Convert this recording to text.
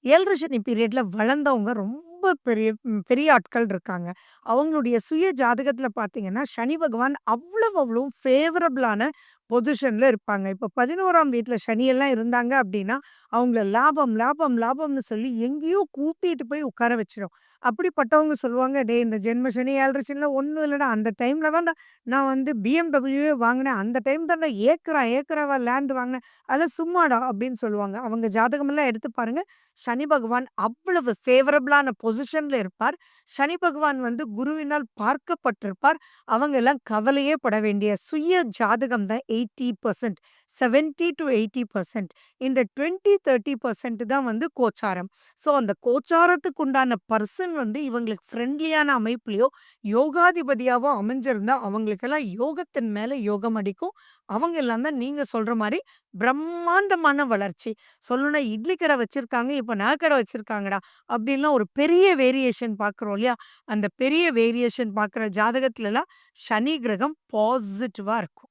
7 சனி பீரியட்ல வளர்ந்தவங்க ரொம்ப பெரிய ஆட்கள் இருக்காங்க. அவங்களுடைய சுய ஜாதகத்துல பார்த்தீங்கன்னா, சனி பகவான் அவ்வளவு ஃபேவரபிளான பொசிஷன்ல இருப்பாங்க. இப்ப 11ஆம் வீட்ல சனியெல்லாம் இருந்தாங்க அப்டின்னா, அவங்கள லாபம், லாபம், லாபம்னு சொல்லி எங்கேயோ கூட்டிட்டு போய் உட்கார வச்சுரும். அப்படிப்பட்டவங்க சொல்லுவாங்க, "டேய் இந்த ஜென்ம சனி, 7 சனில ஒண்ணும் இல்லடா. அந்த டைம்ல தான்டா நான் வந்து பிஎம்டபிள்யூவே வாங்கினேன். அந்த டைம் தான்டா ஏக்கராவா லேண்ட் வாங்கினேன். அதெல்லாம் சும்மாடா" அப்படின்னு சொல்லுவாங்க. அவங்க ஜாதகமெல்லாம் எடுத்து பாருங்க. சனி பகவான் அவ்வளவு ஃபேவரபிளான பொசிஷன்ல இருப்பார். சனி பகவான் வந்து குருவினால் பார்க்கப்பட்டிருப்பார். அவங்க எல்லாம் கவலையே பட வேண்டிய சுய ஜாதகம் தான் 80%. 70-80%. இந்த 20, 30% தான் வந்து கோச்சாரம். ஸோ அந்த கோச்சாரத்துக்கு உண்டான பர்சன் வந்து இவங்களுக்கு ஃப்ரெண்ட்லியான அமைப்பிலயோ, யோகாதிபதியாவோ அமைஞ்சிருந்தா அவங்களுக்கெல்லாம் யோகத்தின் மேல யோகம் அடிக்கும். அவங்க எல்லாம் தான் நீங்க சொல்ற மாரி பிரம்மாண்டமான வளர்ச்சி. சொல்லணும்னா இட்லி கடை வச்சிருக்காங்க, இப்ப நகைக்கடை வச்சிருக்காங்கடா! அப்டின்லாம் ஒரு பெரிய வேரியேஷன் பார்க்குறோம் இல்லையா? அந்த பெரிய வேரியேஷன் பார்க்குற ஜாதகத்துலலாம் சனி கிரகம் பாசிட்டிவா இருக்கும்.